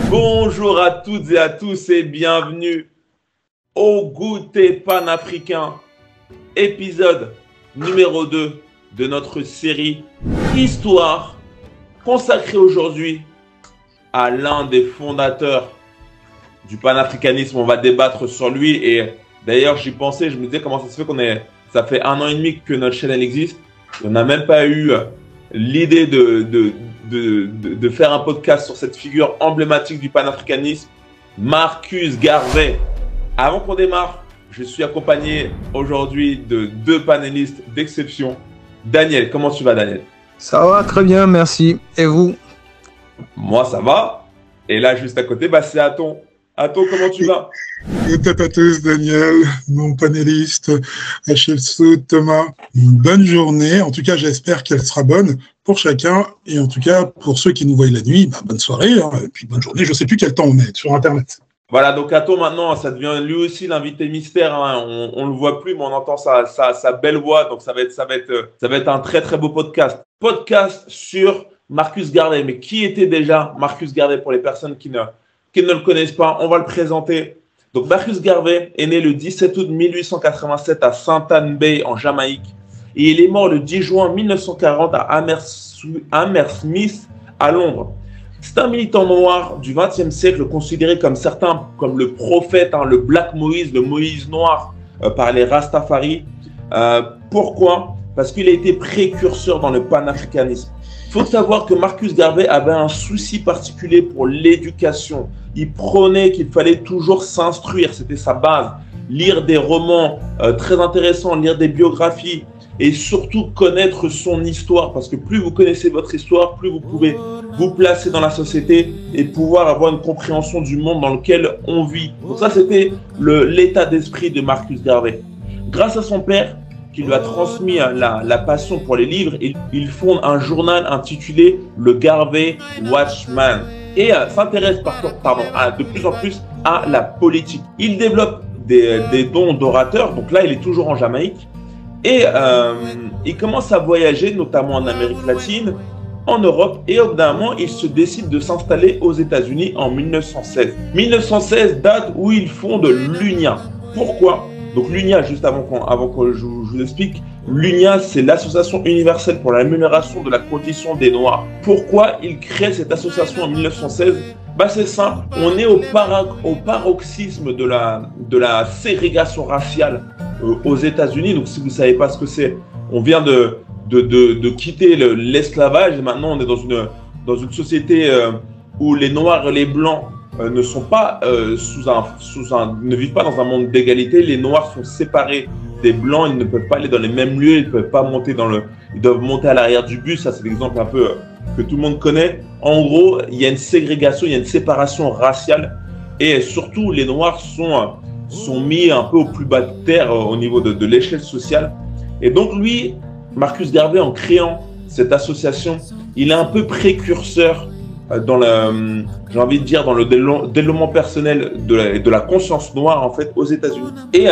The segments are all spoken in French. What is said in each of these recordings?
Bonjour à toutes et à tous et bienvenue au Goûter panafricain, épisode numéro 2 de notre série Histoire, consacrée aujourd'hui à l'un des fondateurs du panafricanisme. On va débattre sur lui et d'ailleurs j'y pensais, je me disais comment ça se fait ça fait 1 an et demi que notre chaîne existe. On n'a même pas eu l'idée de faire un podcast sur cette figure emblématique du panafricanisme, Marcus Garvey. Avant qu'on démarre, je suis accompagné aujourd'hui de 2 panélistes d'exception. Daniel, comment tu vas, Daniel? Ça va très bien, merci. Et vous? Moi, ça va. Et là, juste à côté, c'est Aton. Aton, comment tu vas? Bonjour à tous, Daniel, mon panéliste, HFSO, Thomas. Une bonne journée. En tout cas, j'espère qu'elle sera bonne pour chacun. Et en tout cas, pour ceux qui nous voient la nuit, bonne soirée. Et puis bonne journée. Je ne sais plus quel temps on est sur Internet. Voilà, donc Aton, maintenant, ça devient lui aussi l'invité mystère. On ne le voit plus, mais on entend sa belle voix. Donc, ça va être un très, très beau podcast. Podcast sur Marcus Garvey. Mais qui était déjà Marcus Garvey pour les personnes qui ne le connaissent pas? On va le présenter. Donc, Marcus Garvey est né le 17 août 1887 à St. Anne Bay, en Jamaïque. Et il est mort le 10 juin 1940 à Hammersmith, à Londres. C'est un militant noir du XXe siècle, considéré comme certains, comme le prophète, le Black Moïse, le Moïse noir par les Rastafari. Pourquoi? Parce qu'il a été précurseur dans le panafricanisme. Il faut savoir que Marcus Garvey avait un souci particulier pour l'éducation. Il prônait qu'il fallait toujours s'instruire, c'était sa base. Lire des romans très intéressants, lire des biographies et surtout connaître son histoire. Parce que plus vous connaissez votre histoire, plus vous pouvez vous placer dans la société et pouvoir avoir une compréhension du monde dans lequel on vit. Donc ça, c'était l'état d'esprit de Marcus Garvey. Grâce à son père, qui lui a transmis la passion pour les livres, il fonde un journal intitulé le Garvey Watchman et s'intéresse de plus en plus à la politique. Il développe des dons d'orateur, donc là il est toujours en Jamaïque et il commence à voyager notamment en Amérique latine, en Europe et au bout d'un moment il se décide de s'installer aux États-Unis en 1916. 1916, date où il fonde l'UNIA. Pourquoi? Donc l'UNIA, juste avant que je vous explique, l'UNIA, c'est l'Association universelle pour l'amélioration de la condition des Noirs. Pourquoi il crée cette association en 1916? C'est simple, on est au paroxysme de la ségrégation raciale aux États-Unis. Donc si vous ne savez pas ce que c'est, on vient de quitter l'esclavage et maintenant on est dans une société où les Noirs et les Blancs ne sont pas ne vivent pas dans un monde d'égalité. Les Noirs sont séparés des Blancs, ils ne peuvent pas aller dans les mêmes lieux, ils ne peuvent pas monter ils doivent monter à l'arrière du bus. Ça, c'est l'exemple un peu que tout le monde connaît. En gros, il y a une ségrégation, il y a une séparation raciale et surtout, les Noirs sont mis un peu au plus bas de terre au niveau de l'échelle sociale. Et donc, lui, Marcus Garvey, en créant cette association, il est un peu précurseur dans le développement personnel de la conscience noire en fait aux États-Unis. Et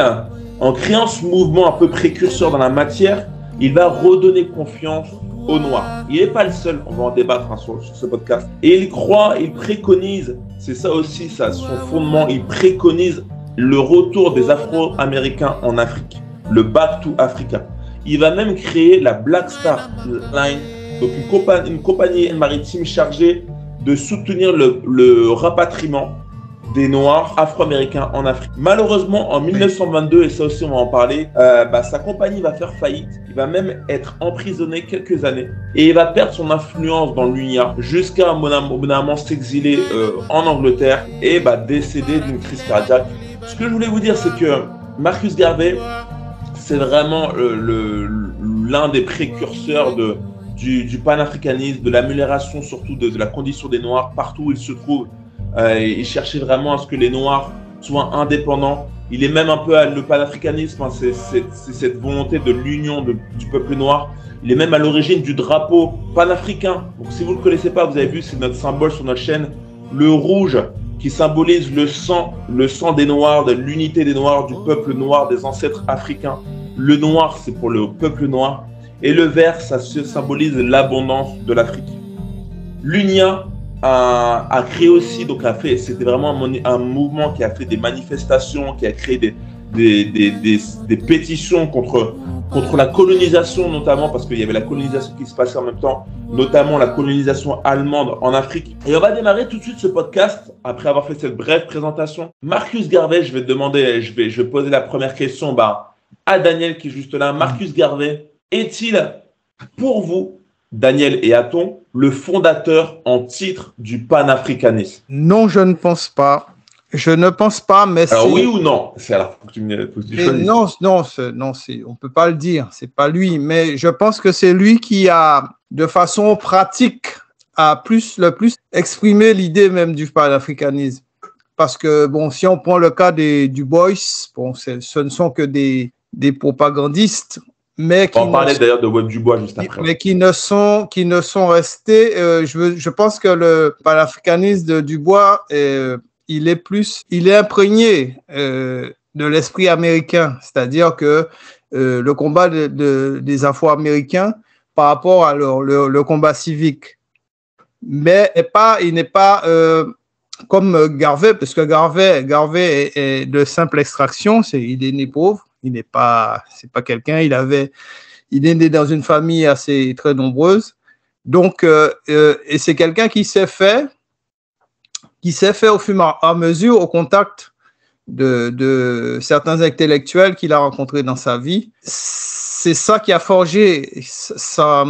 en créant ce mouvement un peu précurseur dans la matière, il va redonner confiance aux Noirs. Il n'est pas le seul, on va en débattre sur ce podcast. Et il préconise, c'est ça aussi son fondement, il préconise le retour des Afro-Américains en Afrique, le Back to Africa. Il va même créer la Black Star Line, donc une compagnie maritime chargée de soutenir le rapatriement des Noirs afro-américains en Afrique. Malheureusement, en 1922, et ça aussi on va en parler, sa compagnie va faire faillite. Il va même être emprisonné quelques années et il va perdre son influence dans l'UNIA jusqu'à un moment s'exiler en Angleterre et décéder d'une crise cardiaque. Ce que je voulais vous dire, c'est que Marcus Garvey, c'est vraiment l'un des précurseurs du panafricanisme, de l'amélioration surtout de la condition des Noirs partout où ils se trouvent. Il cherchait vraiment à ce que les Noirs soient indépendants. Il est même un peu le panafricanisme, c'est cette volonté de l'union du peuple noir. Il est même à l'origine du drapeau panafricain. Donc si vous ne le connaissez pas, vous avez vu, c'est notre symbole sur notre chaîne. Le rouge qui symbolise le sang des Noirs, de l'unité des Noirs, du peuple noir, des ancêtres africains. Le noir, c'est pour le peuple noir. Et le vert, ça symbolise l'abondance de l'Afrique. L'UNIA a créé aussi, donc c'était vraiment un mouvement qui a fait des manifestations, qui a créé des pétitions contre la colonisation, notamment parce qu'il y avait la colonisation qui se passait en même temps, notamment la colonisation allemande en Afrique. Et on va démarrer tout de suite ce podcast après avoir fait cette brève présentation. Marcus Garvey, je vais poser la première question à Daniel qui est juste là. Marcus Garvey est-il pour vous, Daniel et Aton, le fondateur en titre du panafricanisme? Non, je ne pense pas. Je ne pense pas, mais alors oui ou non? Faut que tu non, on peut pas le dire. C'est pas lui, mais je pense que c'est lui qui a, de façon pratique, le plus exprimé l'idée même du panafricanisme. Parce que bon, si on prend le cas du Bois, bon, ce ne sont que des propagandistes. Mais on parlait d'ailleurs de Web Dubois juste après. Mais qui ne sont restés. Je pense que le panafricanisme de Dubois, il est imprégné de l'esprit américain, c'est-à-dire que le combat des Afro-Américains par rapport à le combat civique. Mais il n'est pas comme Garvey, parce que Garvey est de simple extraction, il est né pauvre. C'est pas quelqu'un, il est né dans une famille très nombreuse. Donc, et c'est quelqu'un qui s'est fait au fur et à mesure au contact de certains intellectuels qu'il a rencontrés dans sa vie. C'est ça qui a forgé sa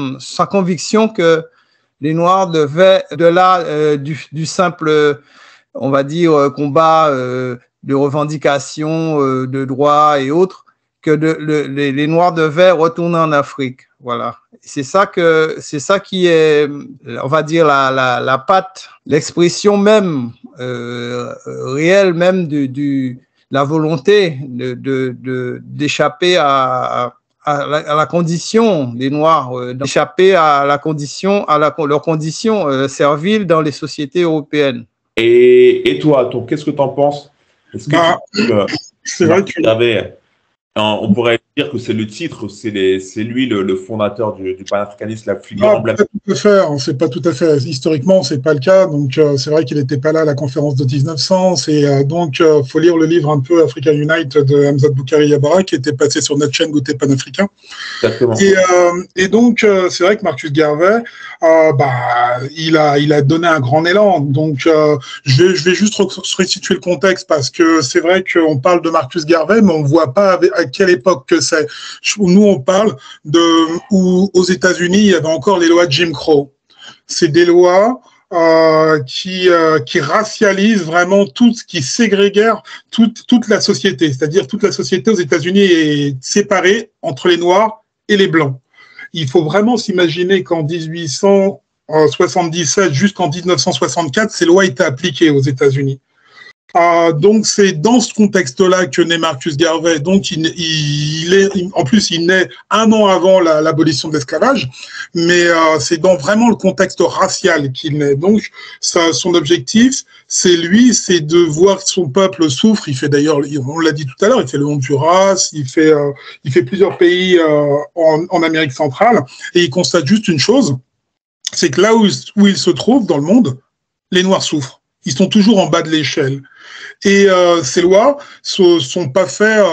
conviction que les Noirs devaient, au-delà du simple, on va dire, combat de revendication de droits et autres, que les Noirs devaient retourner en Afrique. Voilà. C'est ça qui est, on va dire, la patte, l'expression même, réelle même la volonté d'échapper à la condition des Noirs, d'échapper à leur condition servile dans les sociétés européennes. Et toi, qu'est-ce que tu en penses? Est-ce que c'est vrai que on pourrait dire que c'est le titre, c'est lui le fondateur du panafricanisme, la figure emblématique. C'est pas tout à fait. Historiquement, c'est pas le cas. Donc, c'est vrai qu'il n'était pas là à la conférence de 1900. Donc, faut lire le livre un peu Africa Unite de Hamza Boukari Yabara qui était passé sur notre chaîne Goûter panafricain. Exactement. Et donc, c'est vrai que Marcus Garvey, il a donné un grand élan. Donc, je vais juste restituer le contexte parce que c'est vrai qu'on parle de Marcus Garvey, mais on ne voit pas à quelle époque que c'est. Nous, on parle où aux États-Unis, il y avait encore les lois de Jim Crow. C'est des lois qui racialisent vraiment qui ségrégèrent toute la société. C'est-à-dire toute la société aux États-Unis est séparée entre les Noirs et les Blancs. Il faut vraiment s'imaginer qu'en 1877 jusqu'en 1964, ces lois étaient appliquées aux États-Unis. Donc c'est dans ce contexte-là que naît Marcus Garvey. Donc en plus il naît un an avant l'abolition de l'esclavage, mais c'est dans vraiment le contexte racial qu'il naît. Donc son objectif, c'est de voir son peuple souffre. Il fait d'ailleurs, on l'a dit tout à l'heure, il fait le Honduras, il fait plusieurs pays en Amérique centrale, et il constate juste une chose, c'est que là où il se trouve dans le monde, les Noirs souffrent. Ils sont toujours en bas de l'échelle. Et ces lois sont pas faites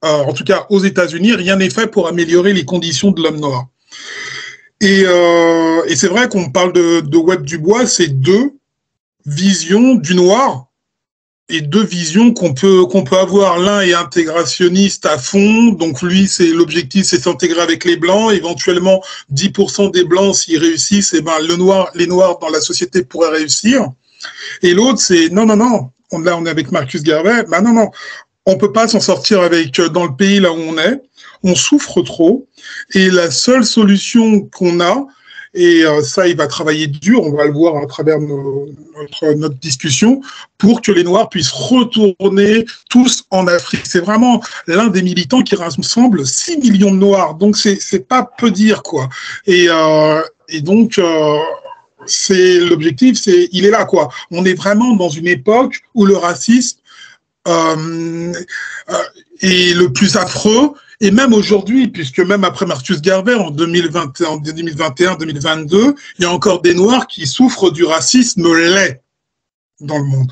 en tout cas aux États-Unis, rien n'est fait pour améliorer les conditions de l'homme noir. Et c'est vrai qu'on parle de Web Dubois, c'est deux visions du noir et deux visions qu'on peut avoir. L'un est intégrationniste à fond, donc lui, l'objectif, c'est s'intégrer avec les Blancs, éventuellement 10% des Blancs, s'ils réussissent, les Noirs dans la société pourraient réussir. Et l'autre, c'est non. Là, on est avec Marcus Garvey. Non. On peut pas s'en sortir dans le pays là où on est. On souffre trop. Et la seule solution qu'on a, et ça, il va travailler dur, on va le voir à travers notre discussion, pour que les Noirs puissent retourner tous en Afrique. C'est vraiment l'un des militants qui rassemble 6 millions de Noirs. Donc, c'est pas peu dire, quoi. Et donc, c'est l'objectif, il est là, quoi. On est vraiment dans une époque où le racisme est le plus affreux Et même aujourd'hui, puisque même après Marcus Garvey, en 2021, 2022, il y a encore des Noirs qui souffrent du racisme laid dans le monde.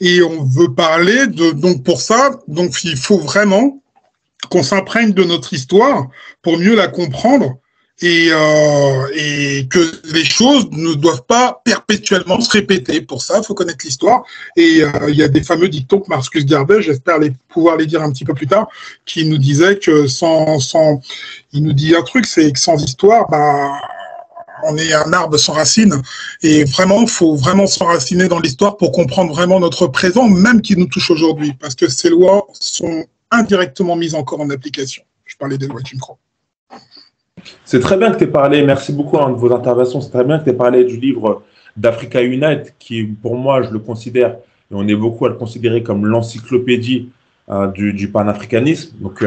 Et on veut parler donc pour ça, donc il faut vraiment qu'on s'imprègne de notre histoire pour mieux la comprendre et que les choses ne doivent pas perpétuellement se répéter. Pour ça, il faut connaître l'histoire. Et il y a des fameux dictons que Marcus Garvey, j'espère pouvoir les dire un petit peu plus tard, qui nous disait que il nous dit un truc, c'est que sans histoire, on est un arbre sans racines. Et vraiment, il faut vraiment s'enraciner dans l'histoire pour comprendre vraiment notre présent, même qui nous touche aujourd'hui, parce que ces lois sont indirectement mises encore en application. Je parlais des lois Jim Crow. C'est très bien que tu aies parlé, merci beaucoup de vos interventions, c'est très bien que tu aies parlé du livre d'Africa Unite, qui pour moi, je le considère, et on est beaucoup à le considérer comme l'encyclopédie du panafricanisme. Donc,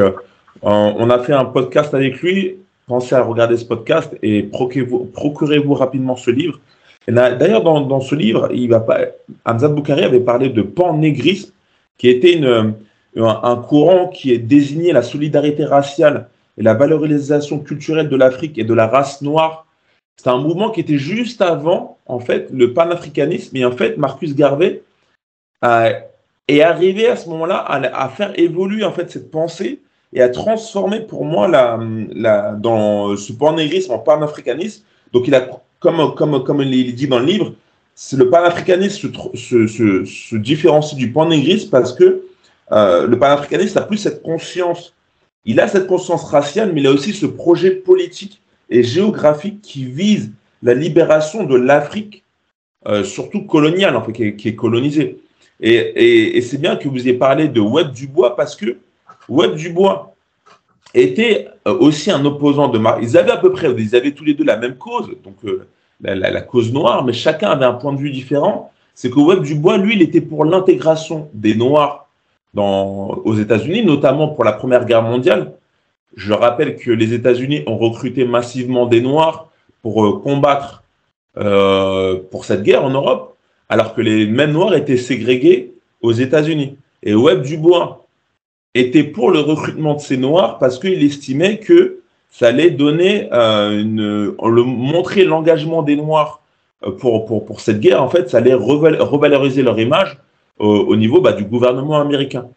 on a fait un podcast avec lui, pensez à regarder ce podcast et procurez-vous rapidement ce livre. D'ailleurs, dans ce livre, Hamza Boukari avait parlé de pan-négrisme, qui était un courant qui est désigné la solidarité raciale et la valorisation culturelle de l'Afrique et de la race noire. C'est un mouvement qui était juste avant, en fait, le panafricanisme. Et en fait, Marcus Garvey est arrivé à ce moment-là à faire évoluer en fait cette pensée et à transformer pour moi dans ce pan-négrisme en panafricanisme. Donc, il a, comme il dit dans le livre, le panafricanisme se différencie du pan-négrisme parce que le panafricanisme n'a plus cette conscience. Il a cette conscience raciale, mais il a aussi ce projet politique et géographique qui vise la libération de l'Afrique, surtout coloniale, en fait, qui est colonisée. Et c'est bien que vous ayez parlé de Webb Dubois, parce que Webb Dubois était aussi un opposant de Ils avaient tous les deux la même cause, donc la cause noire, mais chacun avait un point de vue différent. C'est que Webb Dubois, lui, il était pour l'intégration des Noirs aux États-Unis, notamment pour la Première Guerre mondiale. Je rappelle que les États-Unis ont recruté massivement des Noirs pour combattre pour cette guerre en Europe, alors que les mêmes Noirs étaient ségrégés aux États-Unis. Et Webb Dubois était pour le recrutement de ces Noirs parce qu'il estimait que ça allait donner montrer l'engagement des Noirs pour cette guerre. En fait, ça allait revaloriser leur image au niveau du gouvernement américain.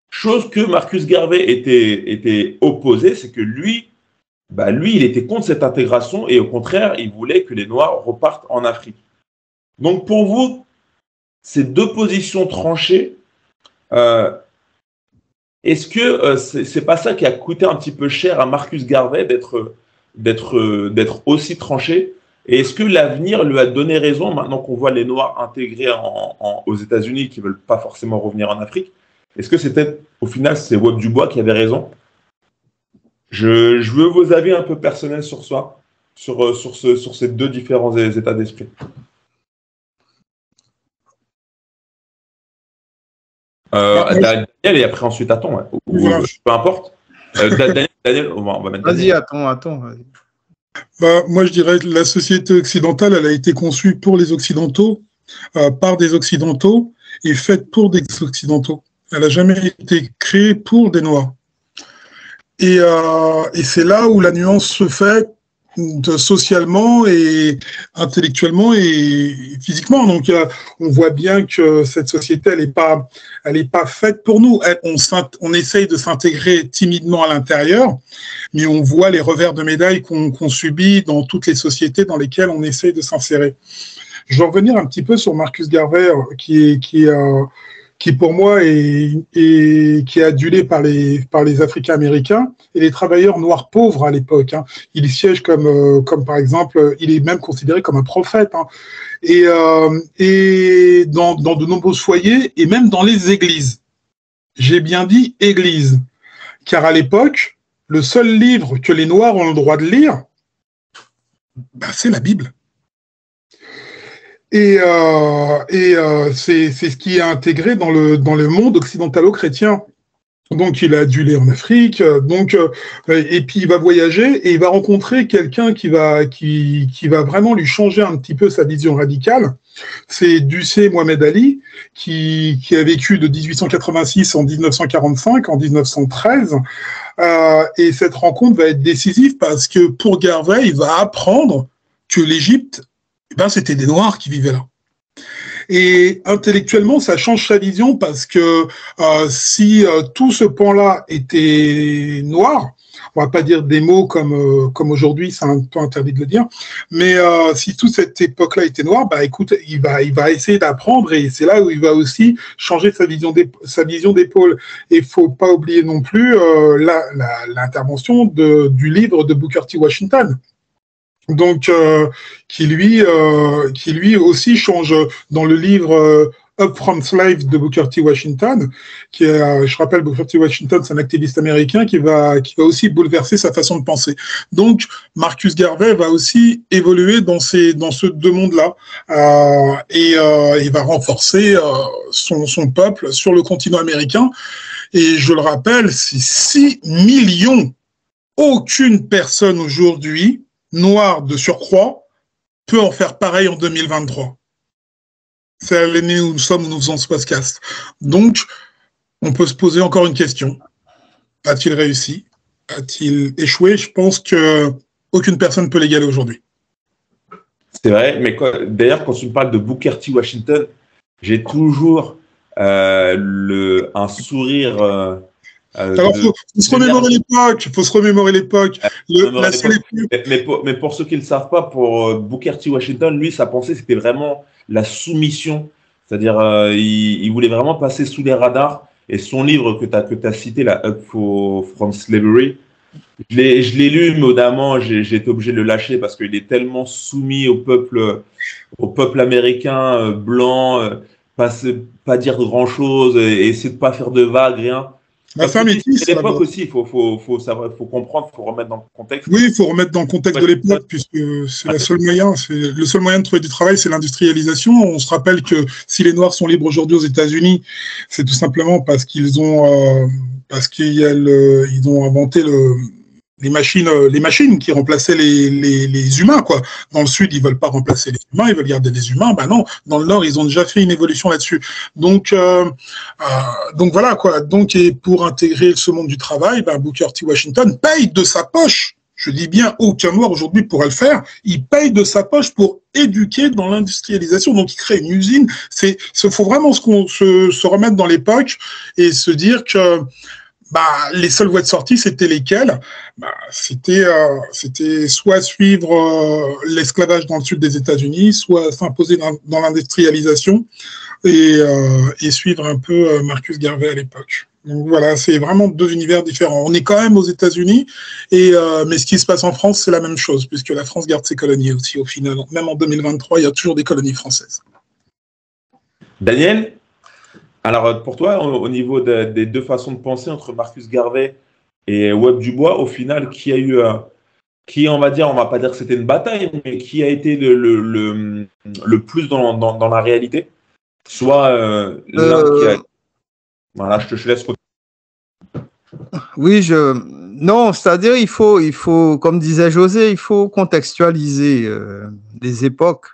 Chose que Marcus Garvey était opposé, c'est que lui, il était contre cette intégration et au contraire, il voulait que les Noirs repartent en Afrique. Donc pour vous, ces deux positions tranchées, est-ce que c'est pas ça qui a coûté un petit peu cher à Marcus Garvey d'être aussi tranché? Et est-ce que l'avenir lui a donné raison, maintenant qu'on voit les Noirs intégrés aux États-Unis qui ne veulent pas forcément revenir en Afrique? Est-ce que c'était, au final, c'est Webb Dubois qui avait raison? Je veux vos avis un peu personnels sur ça, sur ces deux différents états d'esprit. Daniel, et après ensuite Aton, ouais. Peu importe. Daniel, on va mettre Vas-y, Aton, vas-y. Moi, je dirais que la société occidentale, elle a été conçue pour les Occidentaux, par des Occidentaux, et faite pour des Occidentaux. Elle n'a jamais été créée pour des Noirs. Et c'est là où la nuance se fait socialement et intellectuellement et physiquement. Donc, on voit bien que cette société, elle est pas faite pour nous. On essaye de s'intégrer timidement à l'intérieur, mais on voit les revers de médaille qu'on subit dans toutes les sociétés dans lesquelles on essaye de s'insérer. Je vais revenir un petit peu sur Marcus Garvey, qui pour moi qui est adulé par les Africains-Américains et les travailleurs noirs pauvres à l'époque. Hein. Il siège comme par exemple, il est même considéré comme un prophète. Hein. Et dans de nombreux foyers et même dans les églises. J'ai bien dit églises, car à l'époque, le seul livre que les Noirs ont le droit de lire, c'est la Bible. Et c'est ce qui est intégré dans le monde occidentalo-chrétien. Donc, il a adulé en Afrique. Et puis il va voyager et il va rencontrer quelqu'un qui va vraiment lui changer un petit peu sa vision radicale. C'est Ducé Mohamed Ali qui a vécu de 1886 en 1945, en 1913. Et cette rencontre va être décisive parce que pour Garvey, il va apprendre que l'Égypte, c'était des Noirs qui vivaient là. Et intellectuellement, ça change sa vision parce que si tout ce pan-là était noir, on va pas dire des mots comme aujourd'hui, c'est un peu interdit de le dire, mais si toute cette époque-là était noire, écoute, il va essayer d'apprendre et c'est là où il va aussi changer sa vision d'épaule. Et faut pas oublier non plus l'intervention du livre de Booker T. Washington. Donc, qui lui aussi change dans le livre Up From Slave de Booker T. Washington, qui est, je rappelle, Booker T. Washington, c'est un activiste américain qui va aussi bouleverser sa façon de penser. Donc, Marcus Garvey va aussi évoluer dans ce deux mondes-là, et il va renforcer son peuple sur le continent américain. Et je le rappelle, c'est 6 millions. Aucune personne aujourd'hui noir de surcroît peut en faire pareil en 2023. C'est l'année où nous sommes, où nous faisons ce podcast. Donc, on peut se poser encore une question. A-t-il réussi? A-t-il échoué? Je pense qu'aucune personne ne peut l'égaler aujourd'hui. C'est vrai, mais d'ailleurs, quand tu me parles de Booker T. Washington, j'ai toujours un sourire... Alors, il faut se remémorer l'époque. Mais pour ceux qui ne le savent pas, pour Booker T. Washington, lui, sa pensée, c'était vraiment la soumission. C'est-à-dire, il voulait vraiment passer sous les radars. Et son livre que tu as cité, la Up From Slavery, je l'ai lu, mais évidemment, j'ai été obligé de le lâcher parce qu'il est tellement soumis au peuple américain blanc, pas dire grand-chose, essayer de pas faire de vagues, rien. C'est l'époque aussi, il faut comprendre, il faut remettre dans le contexte. Oui, il faut remettre dans le contexte de l'époque, puisque c'est le seul moyen de trouver du travail, c'est l'industrialisation. On se rappelle que si les Noirs sont libres aujourd'hui aux États-Unis, c'est tout simplement parce qu'ils ont inventé les machines qui remplaçaient les humains, quoi. Dans le Sud, ils veulent pas remplacer les humains, ils veulent garder les humains. Non, dans le Nord, ils ont déjà fait une évolution là-dessus. Donc voilà, quoi. Donc, et pour intégrer ce monde du travail, Booker T. Washington paye de sa poche. Je dis bien, aucun Noir aujourd'hui pourrait le faire. Il paye de sa poche pour éduquer dans l'industrialisation. Donc, il crée une usine. Faut vraiment se remettre dans l'époque et se dire que les seules voies de sortie, c'était lesquelles? C'était soit suivre l'esclavage dans le sud des États-Unis, soit s'imposer dans l'industrialisation et suivre un peu Marcus Garvey à l'époque. Donc voilà, c'est vraiment deux univers différents. On est quand même aux États-Unis, mais ce qui se passe en France, c'est la même chose, puisque la France garde ses colonies aussi au final. Même en 2023, il y a toujours des colonies françaises. Daniel? Alors, pour toi, au niveau des deux façons de penser entre Marcus Garvey et Webb Dubois, au final, on va dire, on va pas dire que c'était une bataille, mais qui a été le plus dans la réalité? Soit l'un qui a... Voilà, je te laisse. Oui, non, c'est-à-dire il faut, comme disait José, il faut contextualiser les époques.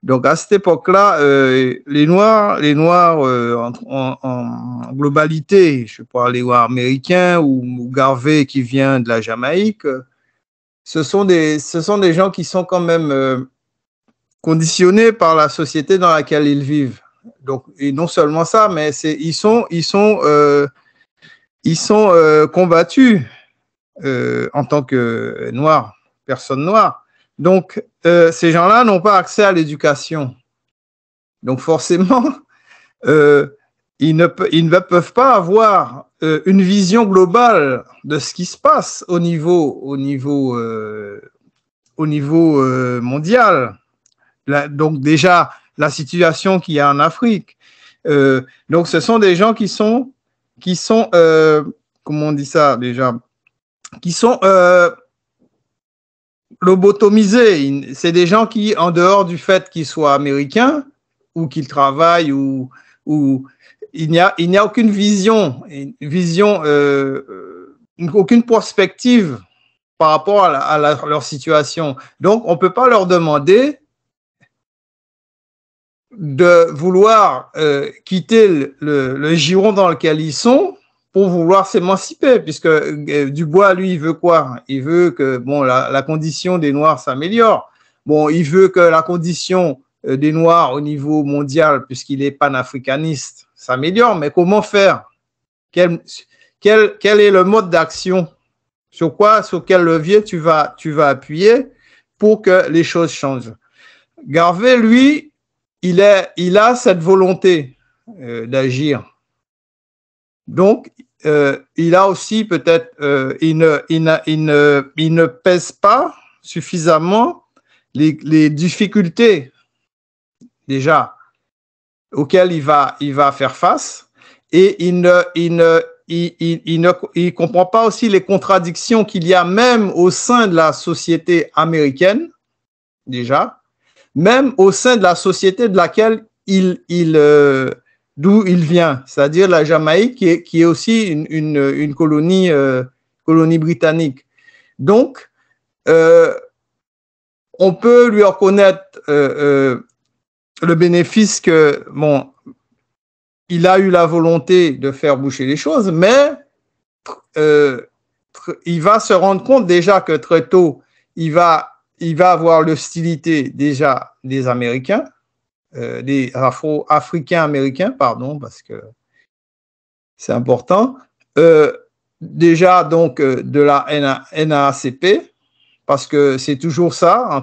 Donc, à cette époque-là, les Noirs en globalité, je parle des Noirs américains ou Garvey qui vient de la Jamaïque, ce sont des gens qui sont quand même conditionnés par la société dans laquelle ils vivent. Donc, et non seulement ça, mais ils sont combattus en tant que Noirs, personnes noires. Donc, ces gens-là n'ont pas accès à l'éducation. Donc, forcément, ils ne peuvent pas avoir une vision globale de ce qui se passe au niveau mondial. Donc, déjà, la situation qu'il y a en Afrique. Donc, ce sont des gens qui sont comment on dit ça déjà, qui sont lobotomisés. C'est des gens qui, en dehors du fait qu'ils soient américains ou qu'ils travaillent ou il n'y a aucune vision, aucune perspective par rapport à leur situation. Donc, on ne peut pas leur demander de vouloir quitter le giron dans lequel ils sont pour vouloir s'émanciper, puisque Dubois, lui, il veut quoi? Il veut que bon, la condition des Noirs s'améliore. Bon, il veut que la condition des Noirs au niveau mondial, puisqu'il est panafricaniste, s'améliore. Mais comment faire? Quel est le mode d'action? Sur quel levier tu vas appuyer pour que les choses changent? Garvey, lui, il a cette volonté d'agir. Donc, il a aussi peut-être, il ne pèse pas suffisamment les difficultés déjà auxquelles il va faire face, et il ne comprend pas aussi les contradictions qu'il y a même au sein de la société américaine déjà, même au sein de la société de laquelle d'où il vient, c'est-à-dire la Jamaïque, qui est aussi une colonie britannique. Donc, on peut lui reconnaître le bénéfice que, bon, il a eu la volonté de faire bouger les choses, mais il va se rendre compte déjà que très tôt, il va avoir l'hostilité déjà des Américains, des Afro-Africains américains, pardon, parce que c'est important. Déjà, donc, de la NAACP, parce que c'est toujours ça,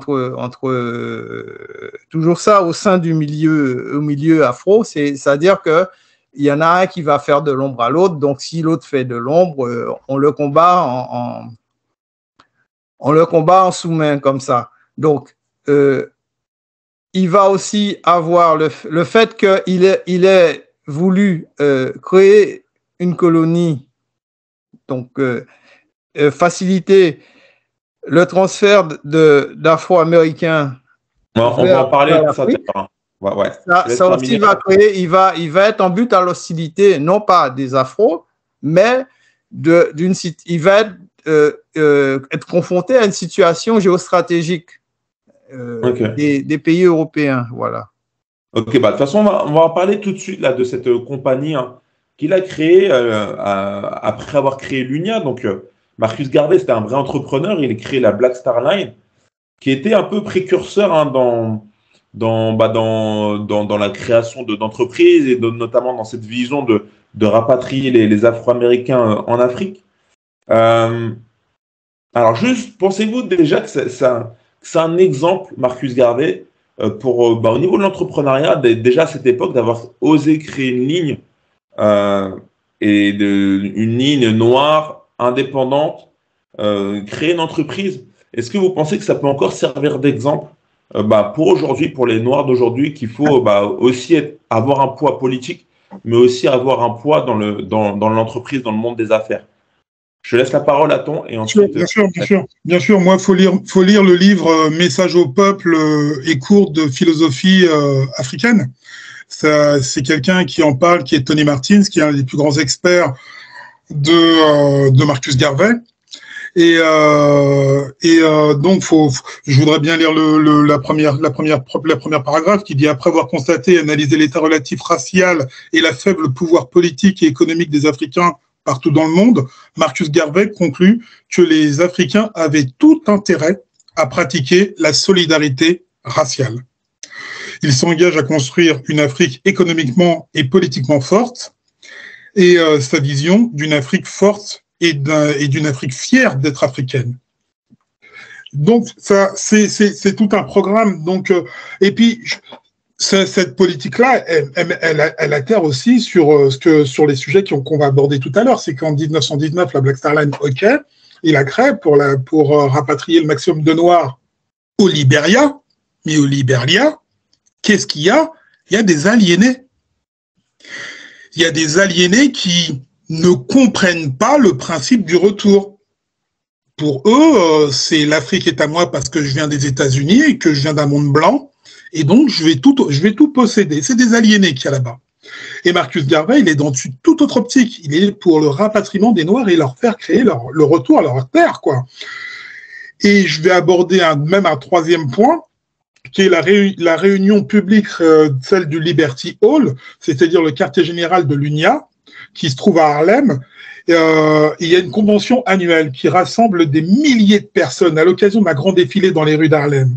toujours ça au sein du milieu afro, c'est-à-dire que il y en a un qui va faire de l'ombre à l'autre, donc si l'autre fait de l'ombre, on le combat en sous-main comme ça. Donc, il va aussi avoir le fait qu'il ait voulu créer une colonie, donc faciliter le transfert d'Afro-Américains. On va en parler de ça. Ouais. Ça aussi va créer, il va être en but à l'hostilité, non pas des Afro, mais il va être confronté à une situation géostratégique des pays européens, voilà. Ok, de toute façon, on va en parler tout de suite là, de cette compagnie qu'il a créée après avoir créé l'UNIA. Donc, Marcus Garvey, c'était un vrai entrepreneur. Il a créé la Black Star Line, qui était un peu précurseur dans la création d'entreprises et notamment dans cette vision de rapatrier les Afro-Américains en Afrique. Alors, juste, pensez-vous déjà que c'est un exemple, Marcus Garvey, au niveau de l'entrepreneuriat, déjà à cette époque, d'avoir osé créer une ligne, une ligne noire, indépendante, créer une entreprise. Est-ce que vous pensez que ça peut encore servir d'exemple pour aujourd'hui, pour les Noirs d'aujourd'hui, qu'il faut aussi avoir un poids politique, mais aussi avoir un poids dans l'entreprise, dans le monde des affaires? Je laisse la parole à Ton et ensuite. Bien sûr. Moi, faut lire le livre Message au peuple et cours de philosophie africaine. C'est quelqu'un qui en parle, qui est Tony Martins, qui est un des plus grands experts de Marcus Garvey. Et donc, je voudrais bien lire la première paragraphe qui dit: après avoir constaté et analysé l'état relatif racial et la faible pouvoir politique et économique des Africains partout dans le monde, Marcus Garvey conclut que les Africains avaient tout intérêt à pratiquer la solidarité raciale. Il s'engage à construire une Afrique économiquement et politiquement forte, et sa vision d'une Afrique forte et d'une Afrique fière d'être africaine. Donc, ça, c'est tout un programme. Donc, et puis, cette politique-là, elle atterre aussi sur les sujets qu'on va aborder tout à l'heure. C'est qu'en 1919, la Black Star Line, OK, il la crée pour rapatrier le maximum de Noirs au Libéria. Mais au Libéria, qu'est-ce qu'il y a? Il y a des aliénés. Il y a des aliénés qui ne comprennent pas le principe du retour. Pour eux, c'est l'Afrique est à moi parce que je viens des États-Unis et que je viens d'un monde blanc, et donc je vais tout posséder. C'est des aliénés qu'il y a là-bas. Et Marcus Garvey, il est dans une toute autre optique. Il est pour le rapatriement des Noirs et leur faire créer le retour à leur terre, quoi. Et je vais aborder même un troisième point, qui est la réunion publique, celle du Liberty Hall, c'est-à-dire le quartier général de l'UNIA, qui se trouve à Harlem, il y a une convention annuelle qui rassemble des milliers de personnes à l'occasion d'un grand défilé dans les rues d'Harlem.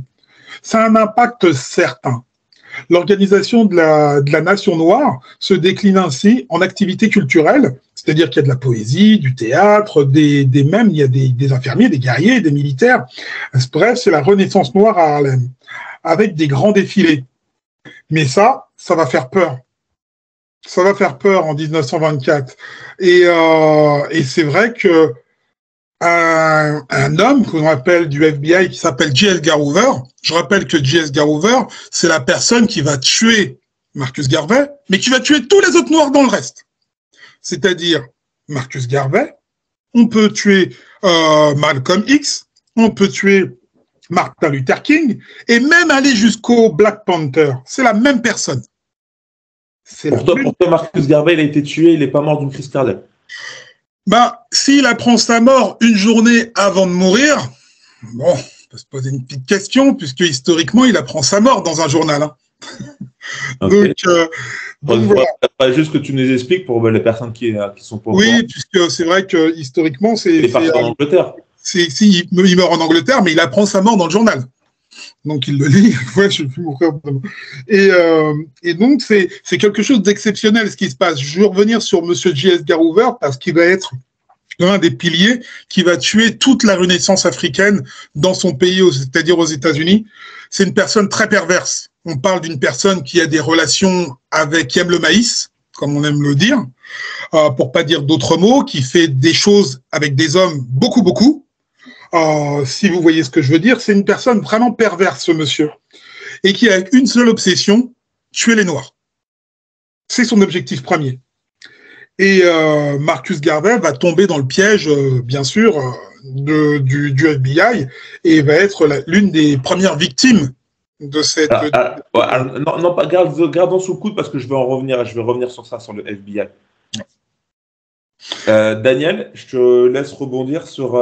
Ça a un impact certain. L'organisation de la nation noire se décline ainsi en activités culturelles, c'est-à-dire qu'il y a de la poésie, du théâtre, même il y a des infirmiers, des guerriers, des militaires. Bref, c'est la Renaissance noire à Harlem, avec des grands défilés. Mais ça va faire peur. Ça va faire peur en 1924. Et c'est vrai que un homme qu'on appelle du FBI qui s'appelle J. Edgar Hoover, je rappelle que J. Edgar Hoover, c'est la personne qui va tuer Marcus Garvey, mais qui va tuer tous les autres Noirs dans le reste. C'est-à-dire Marcus Garvey, on peut tuer Malcolm X, on peut tuer Martin Luther King, et même aller jusqu'au Black Panther. C'est la même personne. Pour toi, Marcus Garvey, il a été tué, il n'est pas mort d'une crise cardiaque. S'il apprend sa mort une journée avant de mourir, bon, on peut se poser une petite question, puisque historiquement, il apprend sa mort dans un journal. Hein. Okay. Donc voilà. Pas juste que tu nous expliques pour les personnes qui sont pas au courant. Oui, puisque c'est vrai que historiquement, il est parti en Angleterre. Il meurt en Angleterre, mais il apprend sa mort dans le journal. Donc il le lit. Ouais, je suis plus mourir. Et donc c'est quelque chose d'exceptionnel ce qui se passe. Je veux revenir sur Monsieur J. Edgar Hoover parce qu'il va être l'un des piliers qui va tuer toute la Renaissance africaine dans son pays, c'est-à-dire aux États-Unis. C'est une personne très perverse. On parle d'une personne qui a des relations qui aime le maïs, comme on aime le dire, pour pas dire d'autres mots, qui fait des choses avec des hommes beaucoup. Si vous voyez ce que je veux dire, c'est une personne vraiment perverse, ce monsieur, et qui a une seule obsession, tuer les Noirs. C'est son objectif premier. Et Marcus Garvey va tomber dans le piège, bien sûr, du FBI, et va être l'une des premières victimes de cette... non, pas gardons sous le coude, parce que je vais revenir sur ça, sur le FBI. Daniel, je te laisse rebondir sur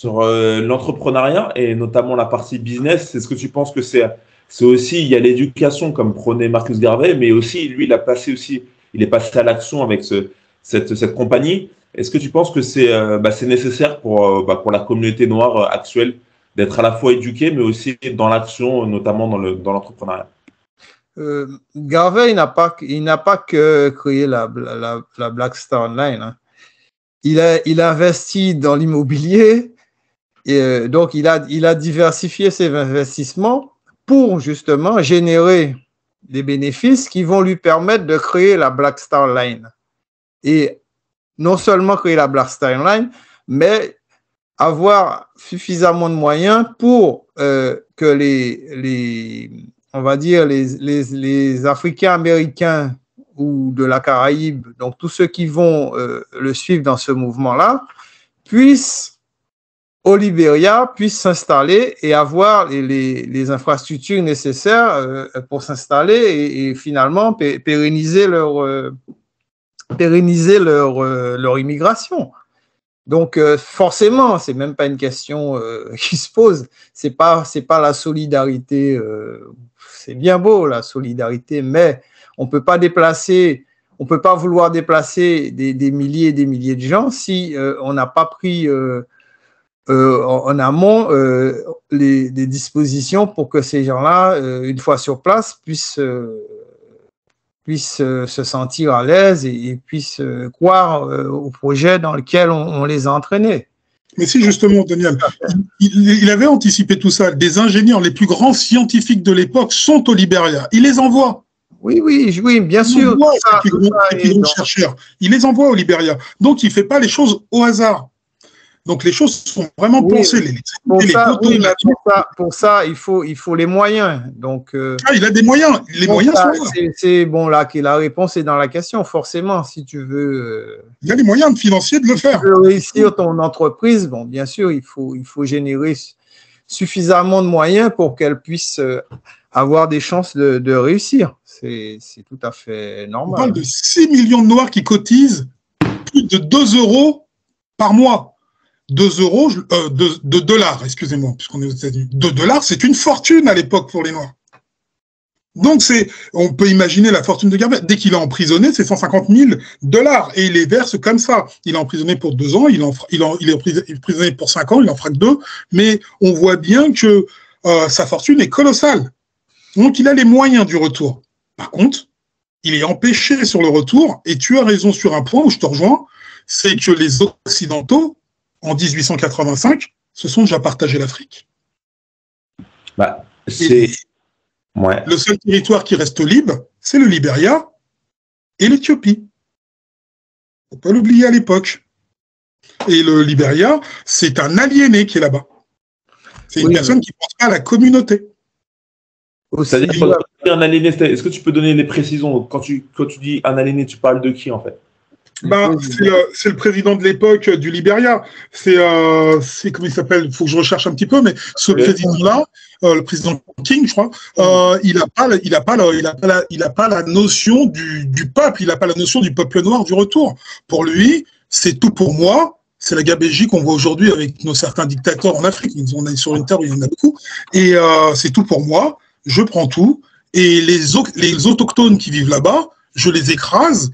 l'entrepreneuriat et notamment la partie business. Est-ce que tu penses que c'est aussi, il y a l'éducation comme prônait Marcus Garvey, mais aussi lui il est passé à l'action avec cette compagnie. Est-ce que tu penses que c'est nécessaire pour la communauté noire actuelle d'être à la fois éduqué mais aussi dans l'action, notamment dans l'entrepreneuriat? Garvey il n'a pas que créé la Black Star Line. Hein. Il a investi dans l'immobilier. Et donc, il a diversifié ses investissements pour justement générer des bénéfices qui vont lui permettre de créer la Black Star Line. Et non seulement créer la Black Star Line, mais avoir suffisamment de moyens pour que les Africains-Américains ou de la Caraïbe, donc tous ceux qui vont le suivre dans ce mouvement-là, au Libéria, puissent s'installer et avoir les infrastructures nécessaires pour s'installer et finalement pérenniser leur immigration. Donc forcément, c'est même pas une question qui se pose. C'est pas la solidarité. C'est bien beau la solidarité, mais on peut pas vouloir déplacer des milliers et des milliers de gens si on n'a pas pris en amont des dispositions pour que ces gens-là, une fois sur place, puissent se sentir à l'aise et puissent croire au projet dans lequel on les a entraînés. Mais si justement, Daniel, il avait anticipé tout ça. Des ingénieurs, les plus grands scientifiques de l'époque sont au Libéria. Il les envoie. Oui, bien sûr. Les plus grands chercheurs. Il les envoie au Libéria. Donc, il ne fait pas les choses au hasard. Donc, les choses sont vraiment pensées. Pour ça, il faut les moyens. Donc, il a des moyens. Les moyens sont là. C'est bon, là, que la réponse est dans la question. Forcément, si tu veux... il y a les moyens financiers de le faire. Si tu veux réussir ton entreprise, bon, bien sûr, il faut générer suffisamment de moyens pour qu'elle puisse avoir des chances de réussir. C'est tout à fait normal. On parle de 6 millions de Noirs qui cotisent plus de 2 € par mois. 2 euros, $2, excusez-moi, puisqu'on est aux États-Unis. $2, c'est une fortune à l'époque pour les Noirs. Donc, on peut imaginer la fortune de Garvey. Dès qu'il est emprisonné, c'est $150 000 et il les verse comme ça. Il est emprisonné pour 2 ans, il est emprisonné pour 5 ans, il en fera que 2. Mais on voit bien que sa fortune est colossale. Donc, il a les moyens du retour. Par contre, il est empêché sur le retour. Et tu as raison sur un point où je te rejoins, c'est que les Occidentaux, en 1885, se sont déjà partagé l'Afrique. Bah, c'est... Ouais. Le seul territoire qui reste libre, c'est le Libéria et l'Éthiopie. Faut pas l'oublier à l'époque. Et le Libéria, c'est un aliéné qui est là-bas. C'est une personne qui ne pense pas à la communauté. C'est-à-dire un aliéné, est-ce que tu peux donner les précisions? Quand tu dis un aliéné, tu parles de qui en fait? C'est le président de l'époque du Libéria. C'est comment il s'appelle? Il faut que je recherche un petit peu, mais ce président-là, le président King, je crois, il a pas la notion du peuple. Il n'a pas la notion du peuple noir du retour. Pour lui, c'est tout pour moi. C'est la gabegie qu'on voit aujourd'hui avec nos certains dictateurs en Afrique. On est sur une terre où il y en a beaucoup. Et c'est tout pour moi. Je prends tout. Et les autochtones qui vivent là-bas, je les écrase.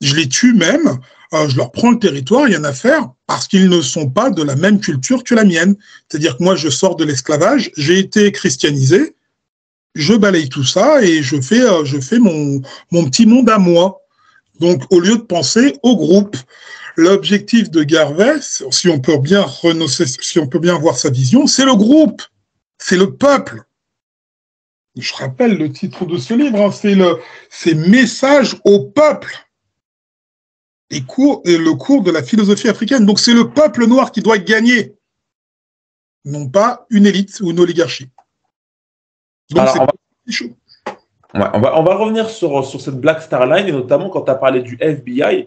Je les tue même, je leur prends le territoire, il y en a à faire, parce qu'ils ne sont pas de la même culture que la mienne. C'est-à-dire que moi, je sors de l'esclavage, j'ai été christianisé, je balaye tout ça et je fais mon petit monde à moi. Donc, au lieu de penser au groupe, l'objectif de Garvey, si on peut bien voir sa vision, c'est le groupe, c'est le peuple. Je rappelle le titre de ce livre, hein, c'est Message au peuple. Et le cours de la philosophie africaine. Donc, c'est le peuple noir qui doit gagner, non pas une élite ou une oligarchie. Donc, c'est chaud. Ouais, on va revenir sur cette Black Star Line, et notamment quand tu as parlé du FBI,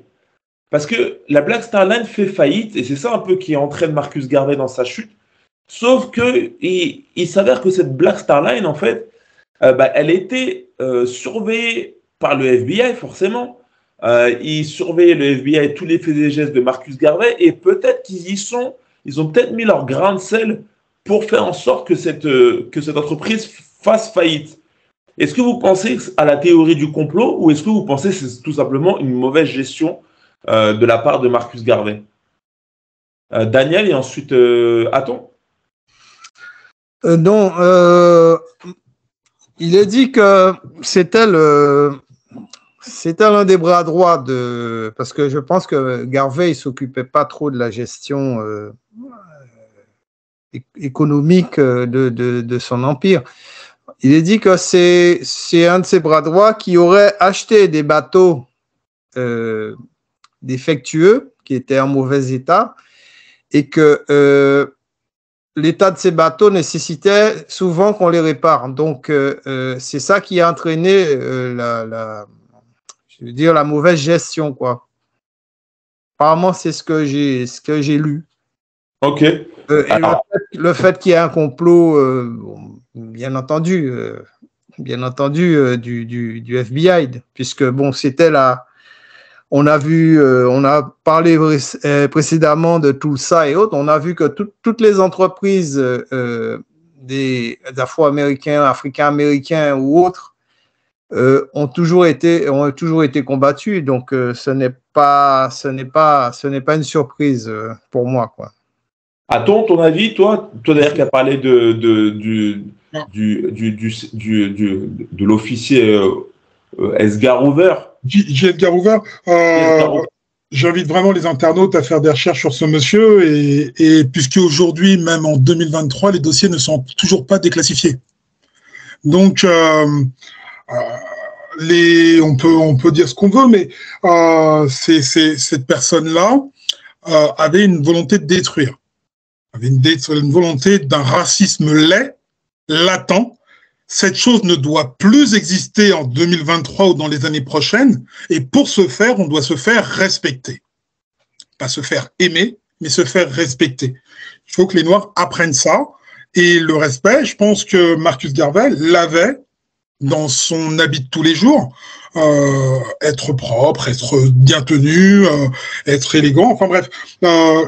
parce que la Black Star Line fait faillite, et c'est ça un peu qui entraîne Marcus Garvey dans sa chute, sauf qu'il s'avère que cette Black Star Line, en fait, elle était surveillée par le FBI, forcément. Ils surveillaient le FBI, tous les faits et gestes de Marcus Garvey, et peut-être ils ont peut-être mis leur grain de sel pour faire en sorte que cette entreprise fasse faillite. Est-ce que vous pensez à la théorie du complot, ou est-ce que vous pensez que c'est tout simplement une mauvaise gestion de la part de Marcus Garvey? Daniel, et ensuite Aton? Non, il est dit que c'était l'un des bras droits parce que je pense que Garvey ne s'occupait pas trop de la gestion économique de son empire. Il est dit que c'est un de ses bras droits qui aurait acheté des bateaux défectueux, qui étaient en mauvais état, et que l'état de ces bateaux nécessitait souvent qu'on les répare. Donc, c'est ça qui a entraîné la mauvaise gestion, quoi. Apparemment, c'est ce que j'ai lu. Ok. Et le fait qu'il y ait un complot, bien entendu, du FBI, puisque bon, c'était là. On a parlé précédemment de tout ça et autres. On a vu que toutes les entreprises des Afro-Américains, Africains-Américains ou autres ont toujours été combattus. Donc, ce n'est pas une surprise pour moi, quoi. À ton avis, toi d'ailleurs qui as parlé de l'officier Edgar Hoover. Edgar Hoover, j'invite vraiment les internautes à faire des recherches sur ce monsieur, et puisque aujourd'hui, même en 2023, les dossiers ne sont toujours pas déclassifiés. Donc, on peut dire ce qu'on veut, mais cette personne-là avait une volonté de détruire, avait une volonté d'un racisme latent. Cette chose ne doit plus exister en 2023 ou dans les années prochaines, et pour ce faire, on doit se faire respecter. Pas se faire aimer, mais se faire respecter. Il faut que les Noirs apprennent ça, et le respect, je pense que Marcus Garvey l'avait dans son habit de tous les jours, être propre, être bien tenu, être élégant, enfin bref,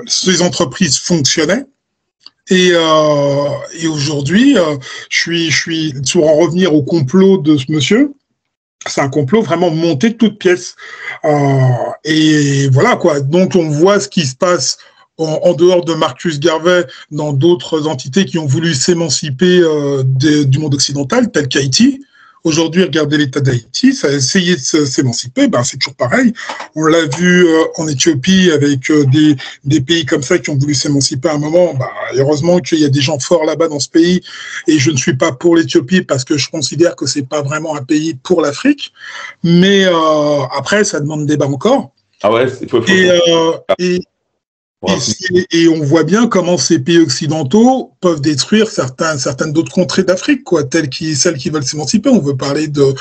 ces entreprises fonctionnaient, Et aujourd'hui, je suis pour en revenir au complot de ce monsieur. C'est un complot vraiment monté de toutes pièces. Et voilà quoi. Donc on voit ce qui se passe en dehors de Marcus Garvey dans d'autres entités qui ont voulu s'émanciper du monde occidental, tel qu'Haïti. Aujourd'hui, regardez l'état d'Haïti, ça a essayé de s'émanciper, ben c'est toujours pareil. On l'a vu en Éthiopie avec des pays comme ça qui ont voulu s'émanciper à un moment. Ben, heureusement qu'il y a des gens forts là-bas dans ce pays. Et je ne suis pas pour l'Éthiopie parce que je considère que c'est pas vraiment un pays pour l'Afrique. Mais après, ça demande débat encore. Ah ouais, Et on voit bien comment ces pays occidentaux peuvent détruire certaines d'autres contrées d'Afrique, quoi, celles qui veulent s'émanciper. On veut parler de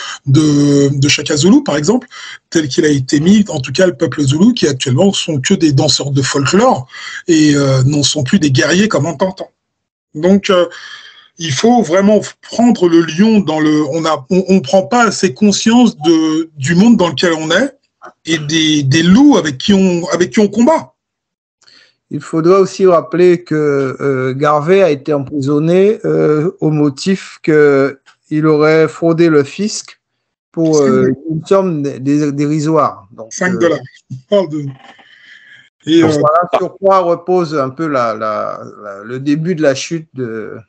Shaka Zulu, par exemple, tel qu'il a été mis, en tout cas le peuple Zulu, qui actuellement sont que des danseurs de folklore et n'en sont plus des guerriers comme on t'entend. Donc, il faut vraiment prendre le lion dans le. On prend pas assez conscience du monde dans lequel on est et des loups avec qui on combat. Il faudra aussi rappeler que Garvey a été emprisonné au motif qu'il aurait fraudé le fisc pour une somme dérisoire. Donc, $5. Et voilà sur quoi repose un peu le début de la chute de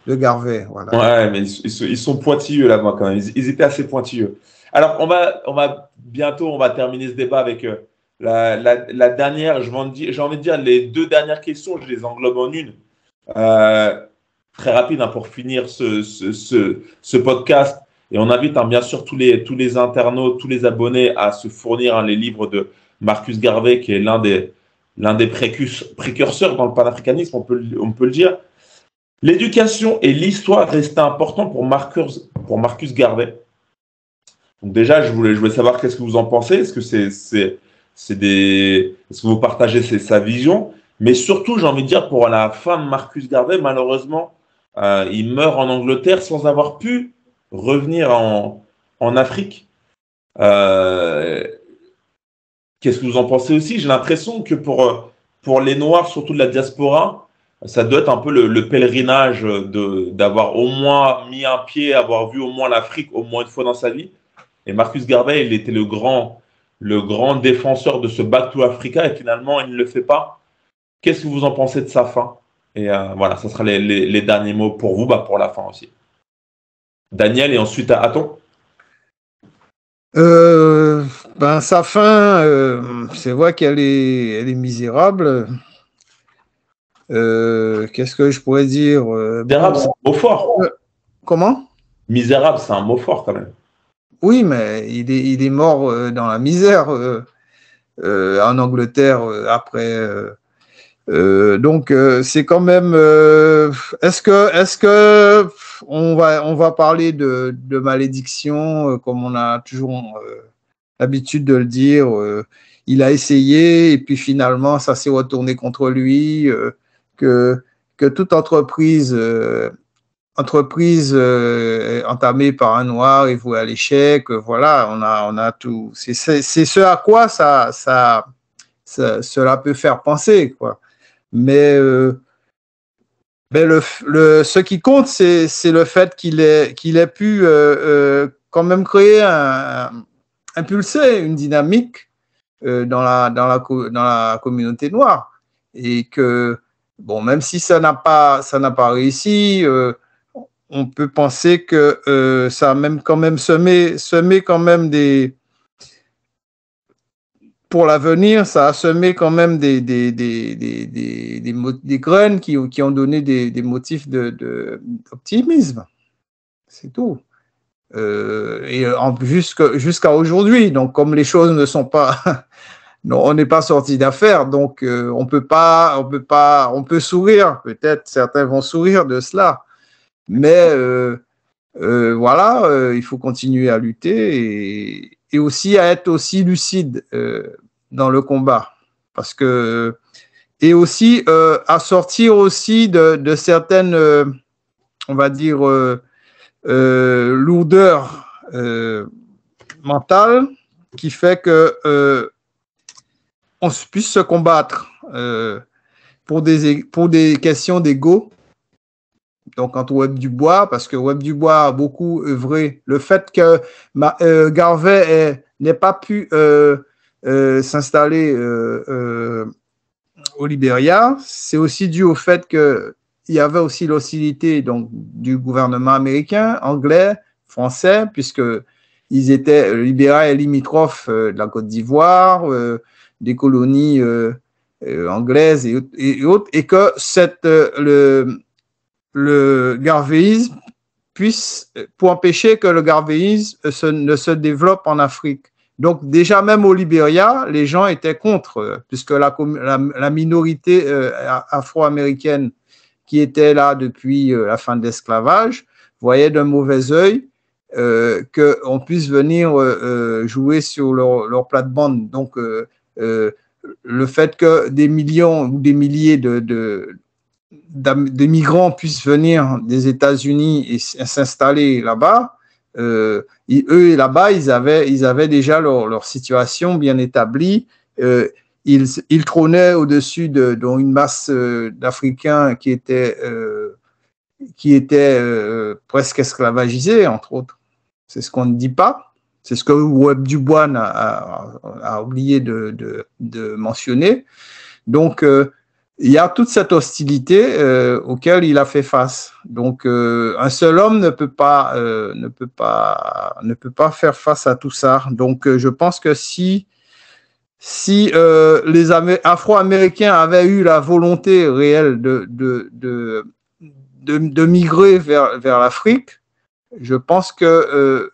Garvey. Voilà. Ouais, mais ils sont pointilleux là-bas quand même. Ils étaient assez pointilleux. Alors, on va bientôt terminer ce débat avec la dernière. J'ai envie de dire les deux dernières questions, je les englobe en une. Très rapide pour finir ce podcast. Et on invite bien sûr tous les internautes, tous les abonnés à se fournir les livres de Marcus Garvey, qui est l'un des précurseurs dans le panafricanisme, on peut le dire. L'éducation et l'histoire restaient importants pour Marcus Garvey. Donc déjà, je voulais savoir qu'est-ce que vous en pensez. Est-ce que est-ce que vous partagez sa vision? Mais surtout, j'ai envie de dire, pour la fin de Marcus Garvey, malheureusement, il meurt en Angleterre sans avoir pu revenir en Afrique. Qu'est-ce que vous en pensez aussi? J'ai l'impression que pour les Noirs, surtout de la diaspora, ça doit être un peu le pèlerinage d'avoir au moins mis un pied, avoir vu au moins l'Afrique au moins une fois dans sa vie. Et Marcus Garvey, il était le grand défenseur de ce Back to Africa et finalement, il ne le fait pas. Qu'est-ce que vous en pensez de sa fin? Et voilà, ça sera les derniers mots pour vous, pour la fin aussi. Daniel et ensuite Aton. Sa fin, c'est vrai qu'elle est misérable. Qu'est-ce que je pourrais dire? Misérable, c'est un mot fort. Comment? Misérable, c'est un mot fort quand même. Oui, mais il est mort dans la misère en Angleterre après. Donc c'est quand même. Est-ce que on va parler de malédiction comme on a toujours l'habitude de le dire? Il a essayé et puis finalement ça s'est retourné contre lui. Que toute entreprise entamée par un noir est vouée à l'échec. Voilà, on a tout. C'est ce à quoi cela peut faire penser, quoi. Mais ce qui compte, c'est le fait qu'il ait pu quand même créer impulser une dynamique dans la communauté noire, et que bon, même si ça n'a pas réussi, on peut penser que ça a même quand même semé quand même pour l'avenir, ça a semé quand même des graines qui ont donné des motifs d'optimisme. C'est tout. Et jusqu'à aujourd'hui. Donc, comme les choses ne sont pas, non, on n'est pas sorti d'affaire. Donc, on peut sourire. Peut-être certains vont sourire de cela. Mais voilà, il faut continuer à lutter et aussi à être aussi lucide dans le combat, parce que et aussi à sortir aussi de certaines, on va dire, lourdeurs mentales qui fait que on puisse se combattre pour des questions d'ego. Donc, entre Webb Dubois, parce que Webb Dubois a beaucoup œuvré. Le fait que Garvey n'ait pas pu s'installer au Libéria, c'est aussi dû au fait qu'il y avait aussi l'hostilité donc, du gouvernement américain, anglais, français, puisque le Libéria est limitrophe de la Côte d'Ivoire, des colonies anglaises et autres, et que le garvéisme pour empêcher que le garvéisme ne se développe en Afrique. Donc, déjà, même au Libéria, les gens étaient contre, puisque la minorité afro-américaine qui était là depuis la fin de l'esclavage voyait d'un mauvais œil qu'on puisse venir jouer sur leur plate-bande. Donc, le fait que des millions ou des milliers de migrants puissent venir des États-Unis et s'installer là-bas, eux, là-bas, ils avaient déjà leur situation bien établie. Ils trônaient au-dessus d'une masse d'Africains qui étaient presque esclavagisés, entre autres. C'est ce qu'on ne dit pas. C'est ce que Webb Dubois a oublié de mentionner. Donc, il y a toute cette hostilité auquel il a fait face. Donc, un seul homme ne peut pas faire face à tout ça. Donc, je pense que si les Afro-Américains avaient eu la volonté réelle de migrer vers l'Afrique, je pense que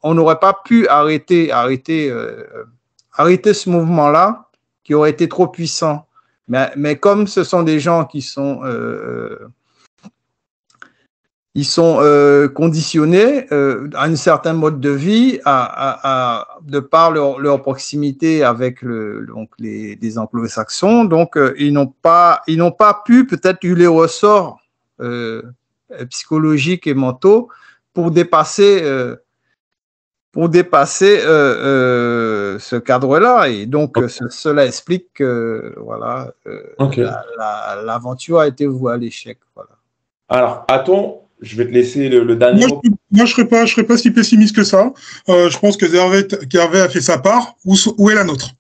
on n'aurait pas pu arrêter ce mouvement-là qui aurait été trop puissant. Mais comme ce sont des gens qui sont conditionnés à un certain mode de vie, de par leur proximité avec les anglo-saxons, donc ils n'ont pas pu peut-être eu les ressorts psychologiques et mentaux pour dépasser ce cadre-là, et donc cela explique que voilà, l'aventure a été vouée à l'échec. Voilà. Alors, Aton, je vais te laisser le dernier mot. Moi, je serais pas si pessimiste que ça. Je pense que Garvey a fait sa part. Où est la nôtre?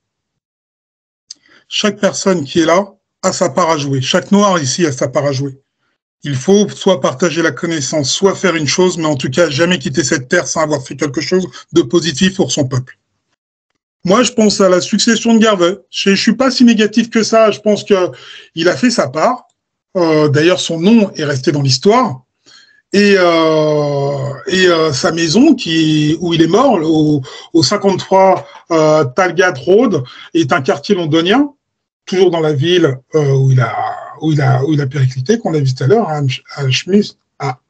Chaque personne qui est là a sa part à jouer. Chaque Noir ici a sa part à jouer. Il faut soit partager la connaissance, soit faire une chose, mais en tout cas, jamais quitter cette terre sans avoir fait quelque chose de positif pour son peuple. Moi, je pense à la succession de Garvey. Je suis pas si négatif que ça. Je pense qu'il a fait sa part. D'ailleurs, son nom est resté dans l'histoire. Et sa maison, où il est mort, au 53 Talgate Road, est un quartier londonien, toujours dans la ville où il a périclité, qu'on a vu tout à l'heure, à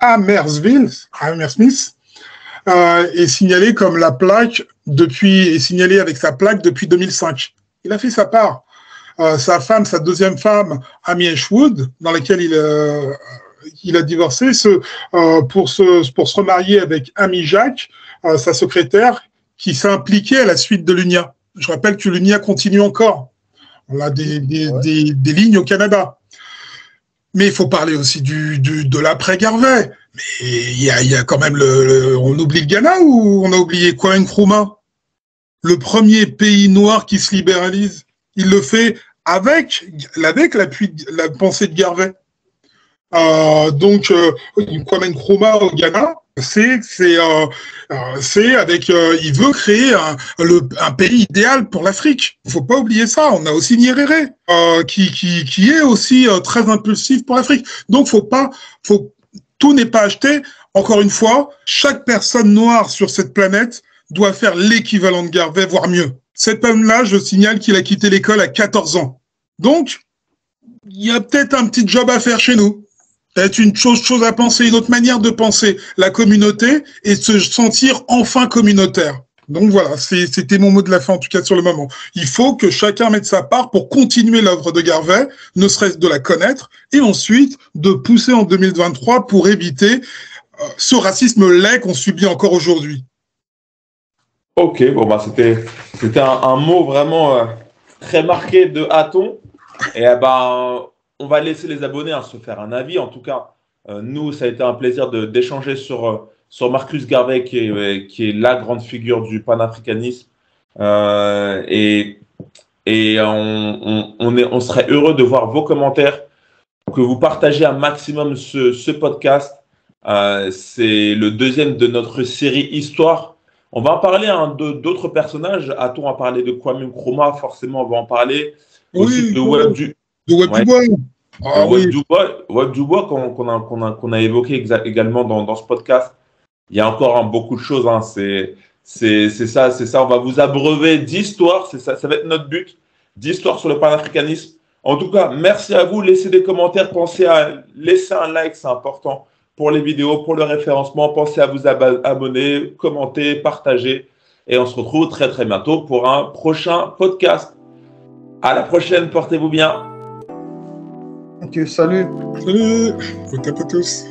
Hammersmith, est signalé comme est signalé avec sa plaque depuis 2005. Il a fait sa part. Sa deuxième femme, Amy Ashwood, dans laquelle il a divorcé, pour se remarier avec Amy Jacques, sa secrétaire, qui s'est impliquée à la suite de l'UNIA. Je rappelle que l'UNIA continue encore. On a des lignes au Canada. Mais il faut parler aussi de l'après-Garvey. Mais il y a quand même on oublie le Ghana ou on a oublié Kwame Nkrumah? Le premier pays noir qui se libéralise. Il le fait avec l'appui de la pensée de Garvey. Donc, Kwame Nkrumah au Ghana, il veut créer un pays idéal pour l'Afrique. Il faut pas oublier ça. On a aussi Nyerere, qui est aussi très impulsif pour l'Afrique. Donc, tout n'est pas acheté. Encore une fois, chaque personne noire sur cette planète doit faire l'équivalent de Garvey, voire mieux. Cet homme-là, je signale qu'il a quitté l'école à 14 ans. Donc, il y a peut-être un petit job à faire chez nous. Peut-être une chose à penser, une autre manière de penser la communauté et de se sentir enfin communautaire. Donc voilà, c'était mon mot de la fin, en tout cas sur le moment. Il faut que chacun mette sa part pour continuer l'œuvre de Garvey, ne serait-ce de la connaître, et ensuite de pousser en 2023 pour éviter ce racisme laid qu'on subit encore aujourd'hui. Ok, c'était un mot vraiment très marqué de Aton. Et on va laisser les abonnés se faire un avis. En tout cas, nous, ça a été un plaisir d'échanger sur Marcus Garvey, qui est la grande figure du panafricanisme. Et on serait heureux de voir vos commentaires, que vous partagez un maximum ce podcast. C'est le deuxième de notre série Histoire. On va en parler d'autres personnages. A-t-on à parler de Kwame Nkrumah? Forcément, on va en parler. Aussi de Web Dubois. Ah, Web Dubois qu'on a évoqué également dans ce podcast. Il y a encore beaucoup de choses. C'est ça. On va vous abreuver d'histoires. Ça va être notre but, d'histoire sur le panafricanisme. En tout cas, merci à vous. Laissez des commentaires. Pensez à laisser un like, c'est important pour les vidéos, pour le référencement. Pensez à vous abonner, commenter, partager. Et on se retrouve très très bientôt pour un prochain podcast. À la prochaine, portez-vous bien. Ok, salut. Salut. Au top à tous.